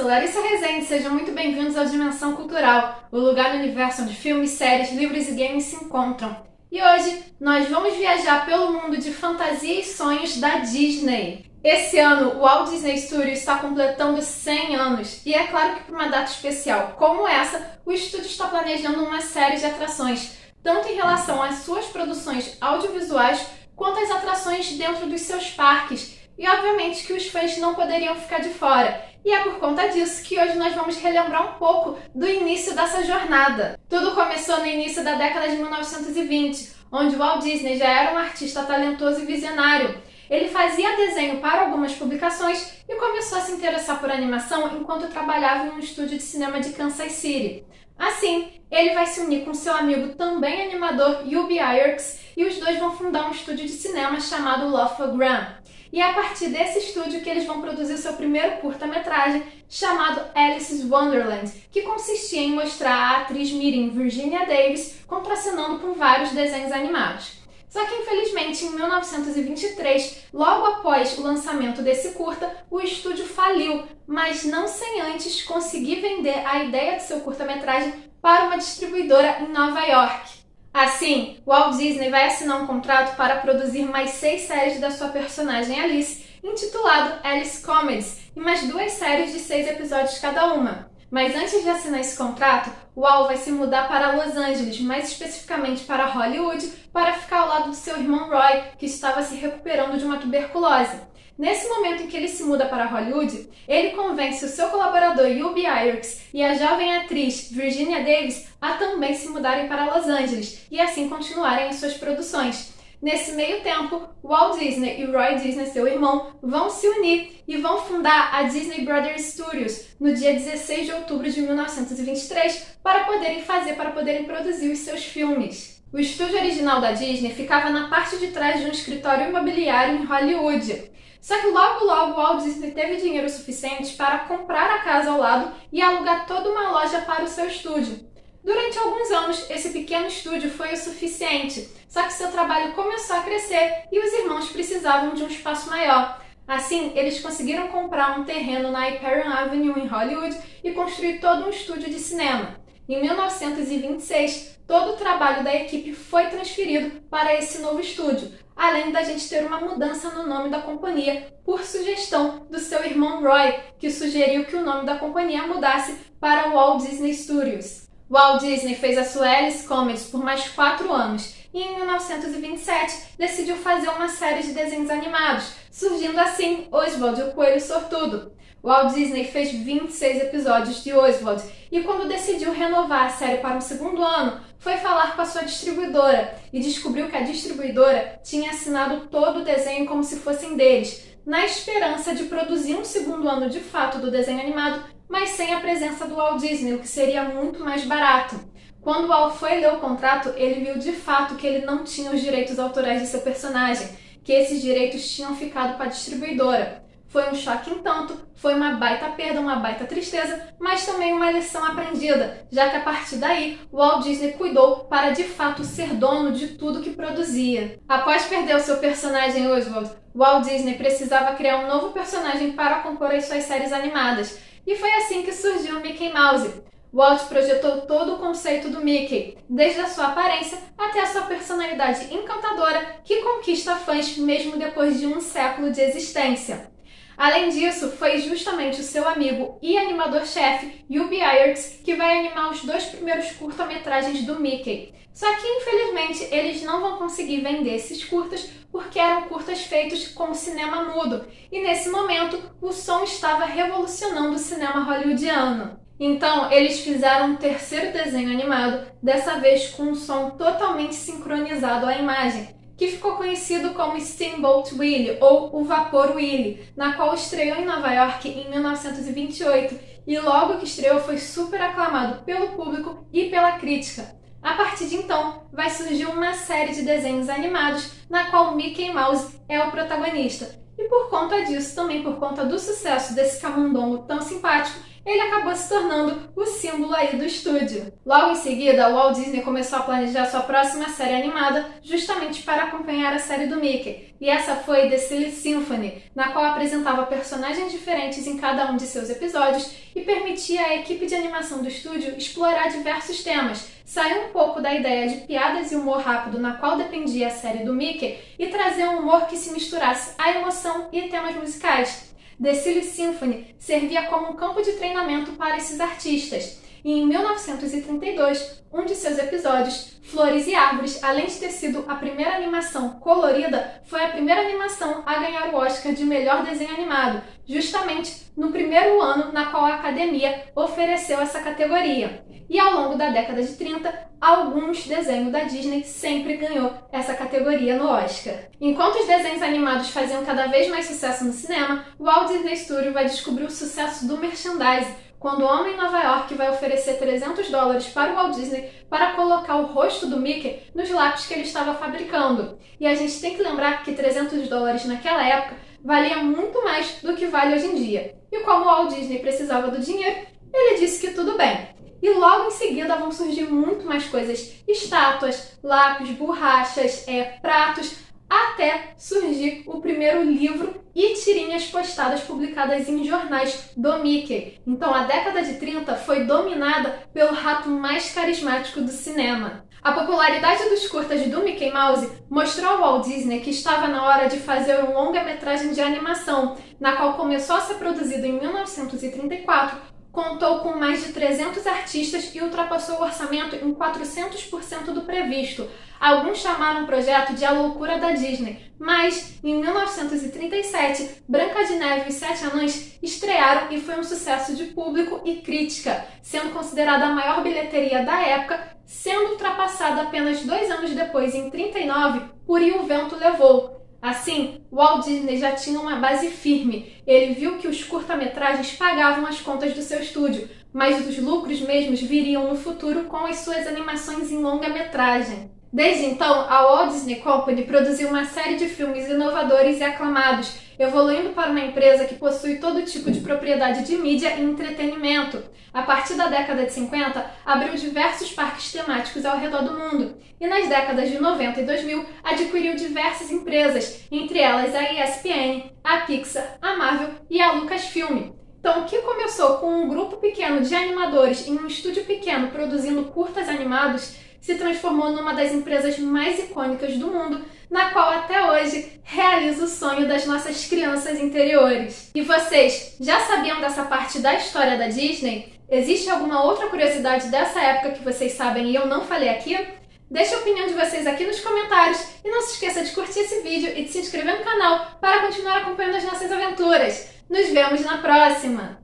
sou Larissa Rezende, sejam muito bem-vindos ao Dimensão Cultural, o lugar no universo onde filmes, séries, livros e games se encontram. E hoje nós vamos viajar pelo mundo de fantasia e sonhos da Disney. Esse ano o Walt Disney Studios está completando 100 anos e é claro que para uma data especial como essa, o estúdio está planejando uma série de atrações, tanto em relação às suas produções audiovisuais quanto às atrações dentro dos seus parques. E obviamente que os fãs não poderiam ficar de fora. E é por conta disso que hoje nós vamos relembrar um pouco do início dessa jornada. Tudo começou no início da década de 1920, onde Walt Disney já era um artista talentoso e visionário. Ele fazia desenho para algumas publicações e começou a se interessar por animação enquanto trabalhava em um estúdio de cinema de Kansas City. Assim, ele vai se unir com seu amigo também animador Ub Iwerks e os dois vão fundar um estúdio de cinema chamado Lofogram. E é a partir desse estúdio que eles vão produzir seu primeiro curta-metragem chamado Alice's Wonderland, que consistia em mostrar a atriz mirim Virginia Davis contracenando com vários desenhos animados. Só que infelizmente em 1923, logo após o lançamento desse curta, o estúdio faliu, mas não sem antes conseguir vender a ideia de seu curta-metragem para uma distribuidora em Nova York. Assim, Walt Disney vai assinar um contrato para produzir mais 6 séries da sua personagem Alice, intitulado Alice Comedies, e mais 2 séries de 6 episódios cada uma. Mas antes de assinar esse contrato, Walt vai se mudar para Los Angeles, mais especificamente para Hollywood, para ficar ao lado do seu irmão Roy, que estava se recuperando de uma tuberculose. Nesse momento em que ele se muda para Hollywood, ele convence o seu colaborador Ub Iwerks e a jovem atriz Virginia Davis a também se mudarem para Los Angeles e assim continuarem as suas produções. Nesse meio tempo, Walt Disney e Roy Disney, seu irmão, vão se unir e vão fundar a Disney Brothers Studios no dia 16 de outubro de 1923 para poderem produzir os seus filmes. O estúdio original da Disney ficava na parte de trás de um escritório imobiliário em Hollywood. Só que logo Walt Disney teve dinheiro suficiente para comprar a casa ao lado e alugar toda uma loja para o seu estúdio. Durante alguns anos, esse pequeno estúdio foi o suficiente, só que seu trabalho começou a crescer e os irmãos precisavam de um espaço maior. Assim, eles conseguiram comprar um terreno na Hyperion Avenue em Hollywood e construir todo um estúdio de cinema. Em 1926, todo o trabalho da equipe foi transferido para esse novo estúdio, além da gente ter uma mudança no nome da companhia por sugestão do seu irmão Roy, que sugeriu que o nome da companhia mudasse para Walt Disney Studios. Walt Disney fez a sua Alice Comedies por mais 4 anos e em 1927 decidiu fazer uma série de desenhos animados, surgindo assim Oswald e o Coelho Sortudo. Walt Disney fez 26 episódios de Oswald e quando decidiu renovar a série para um segundo ano, foi falar com a sua distribuidora e descobriu que a distribuidora tinha assinado todo o desenho como se fossem deles, na esperança de produzir um segundo ano de fato do desenho animado, mas sem a presença do Walt Disney, o que seria muito mais barato. Quando Walt foi ler o contrato, ele viu de fato que ele não tinha os direitos autorais de seu personagem, que esses direitos tinham ficado com a distribuidora. Foi um choque entanto, foi uma baita perda, uma baita tristeza, mas também uma lição aprendida, já que a partir daí, Walt Disney cuidou para de fato ser dono de tudo que produzia. Após perder o seu personagem Oswald, Walt Disney precisava criar um novo personagem para compor as suas séries animadas, e foi assim que surgiu o Mickey Mouse. Walt projetou todo o conceito do Mickey, desde a sua aparência até a sua personalidade encantadora, que conquista fãs mesmo depois de um século de existência. Além disso, foi justamente o seu amigo e animador-chefe, Ub Iwerks, que vai animar os 2 primeiros curta-metragens do Mickey. Só que, infelizmente, eles não vão conseguir vender esses curtas porque eram curtas feitos com cinema mudo. E nesse momento, o som estava revolucionando o cinema hollywoodiano. Então, eles fizeram um terceiro desenho animado, dessa vez com um som totalmente sincronizado à imagem, que ficou conhecido como Steamboat Willie, ou O Vapor Willie, na qual estreou em Nova York em 1928 e logo que estreou foi super aclamado pelo público e pela crítica. A partir de então, vai surgir uma série de desenhos animados na qual Mickey Mouse é o protagonista. E por conta disso, também por conta do sucesso desse camundongo tão simpático, ele acabou se tornando o símbolo aí do estúdio. Logo em seguida, o Walt Disney começou a planejar sua próxima série animada justamente para acompanhar a série do Mickey. E essa foi The Silly Symphony, na qual apresentava personagens diferentes em cada um de seus episódios e permitia à equipe de animação do estúdio explorar diversos temas, sair um pouco da ideia de piadas e humor rápido na qual dependia a série do Mickey e trazer um humor que se misturasse à emoção e temas musicais. The Silly Symphony servia como um campo de treinamento para esses artistas. E em 1932, um de seus episódios, Flores e Árvores, além de ter sido a primeira animação colorida, foi a primeira animação a ganhar o Oscar de melhor desenho animado, justamente no primeiro ano na qual a Academia ofereceu essa categoria. E ao longo da década de 30, alguns desenhos da Disney sempre ganhou essa categoria no Oscar. Enquanto os desenhos animados faziam cada vez mais sucesso no cinema, o Walt Disney Studio vai descobrir o sucesso do merchandising, quando o homem em Nova York vai oferecer $300 para o Walt Disney para colocar o rosto do Mickey nos lápis que ele estava fabricando. E a gente tem que lembrar que $300 naquela época valia muito mais do que vale hoje em dia. E como o Walt Disney precisava do dinheiro, ele disse que tudo bem. E logo em seguida vão surgir muito mais coisas, estátuas, lápis, borrachas, pratos, até surgir o primeiro livro e tirinhas postadas publicadas em jornais do Mickey. Então a década de 30 foi dominada pelo rato mais carismático do cinema. A popularidade dos curtas do Mickey Mouse mostrou ao Walt Disney que estava na hora de fazer um longa-metragem de animação, na qual começou a ser produzido em 1934, contou com mais de 300 artistas e ultrapassou o orçamento em 400% do previsto. Alguns chamaram o projeto de A Loucura da Disney, mas em 1937, Branca de Neve e os Sete Anões estrearam e foi um sucesso de público e crítica, sendo considerada a maior bilheteria da época, sendo ultrapassada apenas 2 anos depois, em 39, por E o Vento Levou. Assim, Walt Disney já tinha uma base firme. Ele viu que os curta-metragens pagavam as contas do seu estúdio, mas os lucros mesmos viriam no futuro com as suas animações em longa-metragem. Desde então, a Walt Disney Company produziu uma série de filmes inovadores e aclamados, evoluindo para uma empresa que possui todo tipo de propriedade de mídia e entretenimento. A partir da década de 50, abriu diversos parques temáticos ao redor do mundo, e nas décadas de 90 e 2000, adquiriu diversas empresas, entre elas a ESPN, a Pixar, a Marvel e a Lucasfilm. Então, o que começou com um grupo pequeno de animadores em um estúdio pequeno produzindo curtas animados, se transformou numa das empresas mais icônicas do mundo, na qual até hoje realiza o sonho das nossas crianças interiores. E vocês já sabiam dessa parte da história da Disney? Existe alguma outra curiosidade dessa época que vocês sabem e eu não falei aqui? Deixe a opinião de vocês aqui nos comentários e não se esqueça de curtir esse vídeo e de se inscrever no canal para continuar acompanhando as nossas aventuras. Nos vemos na próxima!